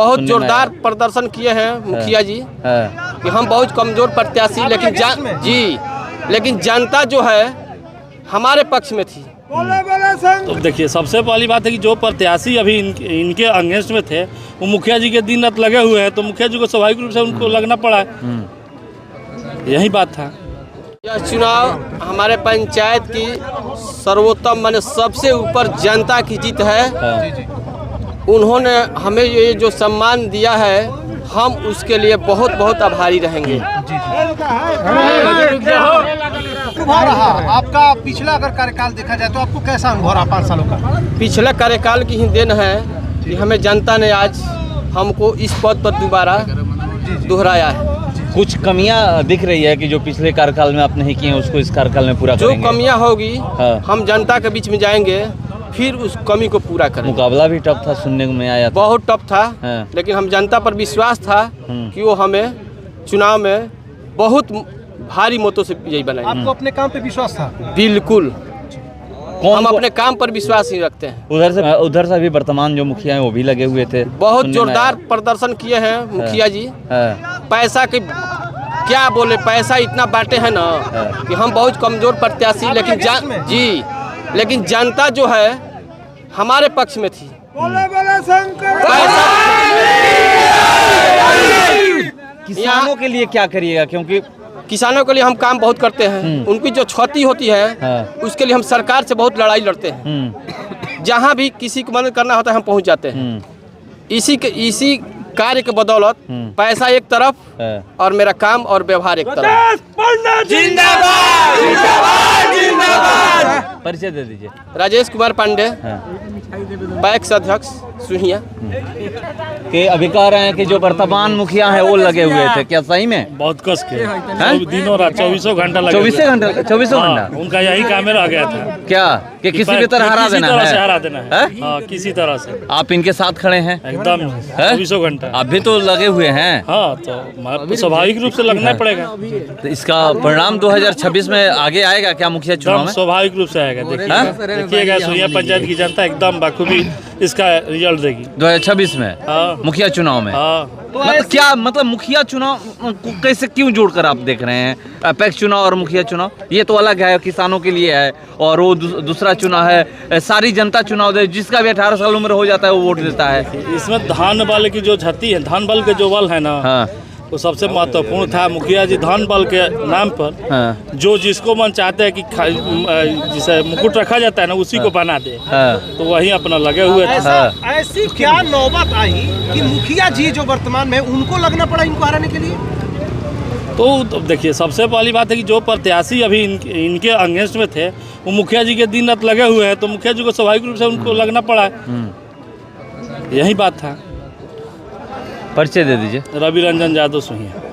बहुत जोरदार प्रदर्शन किए हैं मुखिया जी कि हम बहुत कमजोर प्रत्याशी, लेकिन जनता जो है हमारे पक्ष में थी। तो देखिए, सबसे पहली बात है कि जो प्रत्याशी अभी इनके अगेंस्ट में थे वो मुखिया जी के दिन रात लगे हुए हैं, तो मुखिया जी को स्वाभाविक रूप से उनको लगना पड़ा है। यही बात था। यह चुनाव हमारे पंचायत की सर्वोत्तम माने सबसे ऊपर जनता की जीत है। उन्होंने हमें ये जो सम्मान दिया है, हम उसके लिए बहुत बहुत आभारी रहेंगे। आपका पिछला अगर कार्यकाल देखा जाए तो आपको कैसा अनुभव रहा 5 सालों का? पिछला कार्यकाल की ही देन है कि हमें जनता ने आज हमको इस पद पर दोबारा दोहराया है। कुछ कमियां दिख रही है कि जो पिछले कार्यकाल में आप नहीं किए उसको इस कार्यकाल में पूरा जो कमियां होगी हम जनता के बीच में जाएंगे, फिर उस कमी को पूरा करेंगे। मुकाबला भी टफ था, सुनने में आया था। बहुत टफ था, लेकिन हम जनता पर विश्वास था कि वो हमें चुनाव में बहुत भारी मतों से विजयी बनाएंगे। आपको अपने काम पे विश्वास था? बिल्कुल, हम अपने काम पर विश्वास ही रखते हैं। उधर से भी वर्तमान जो मुखिया हैं वो भी लगे हुए थे। बहुत जोरदार प्रदर्शन किए हैं मुखिया जी। पैसा की क्या बोले, पैसा इतना बांटे हैं ना कि हम बहुत कमजोर प्रत्याशी, लेकिन जनता जो है हमारे पक्ष में थी। किसानों के लिए क्या करिएगा, क्योंकि किसानों के लिए हम काम बहुत करते हैं। उनकी जो क्षति होती है उसके लिए हम सरकार से बहुत लड़ाई लड़ते हैं। जहाँ भी किसी को मदद करना होता है हम पहुँच जाते हैं। इसी कार्य के बदौलत पैसा एक तरफ और मेरा काम और व्यवहार एक तरफ। परिचय दे दीजिए। राजेश कुमार पांडे, पैक्स अध्यक्ष सुहिया। कि अभी कह रहे हैं कि जो वर्तमान मुखिया है वो लगे हुए थे, क्या सही में? बहुत कस के दिनों रात 24 घंटा लगे। 24 घंटा उनका यही काम रह गया था। क्या कि किसी भी तरह हरा देना है? किसी तरह से आप इनके साथ खड़े हैं एकदम 24 घंटा। आप भी तो लगे हुए हैं। हाँ, तो स्वाभाविक रूप से लगना पड़ेगा। तो इसका परिणाम 2026 में आगे आएगा क्या मुखिया चुनाव में? स्वाभाविक रूप से आएगा। देखिएगा, सुइया पंचायत की जनता एकदम बखूबी इसका रिजल्ट देगी 2026 में मुखिया चुनाव में। मतलब मुखिया चुनाव को कैसे क्यों जोड़कर आप देख रहे हैं? अपेक्ष चुनाव और मुखिया चुनाव ये तो अलग है, किसानों के लिए है, और वो दूसरा चुनाव है सारी जनता चुनाव दे, जिसका भी 18 साल उम्र हो जाता है वो वोट देता है। इसमें धान बल की जो क्षति है, धान बल के जो बल है ना, वो सबसे महत्वपूर्ण था। मुखिया जी धान बल के नाम पर जो जिसको मन चाहते हैं कि जिसे मुकुट रखा जाता है ना, उसी को बना दे, तो वही अपना लगे हुए थे। ऐसी क्या नौबत आई कि मुखिया जी जो वर्तमान में उनको लगना पड़ा इनको हराने के लिए? तो देखिए, सबसे पहली बात है कि जो प्रत्याशी अभी इनके अगेंस्ट में थे वो मुखिया जी के दिन रात लगे हुए हैं, तो मुखिया जी को स्वाभाविक रूप से उनको लगना पड़ा है। यही बात था। परिचय दे दीजिए। रवि रंजन यादव सुहिया।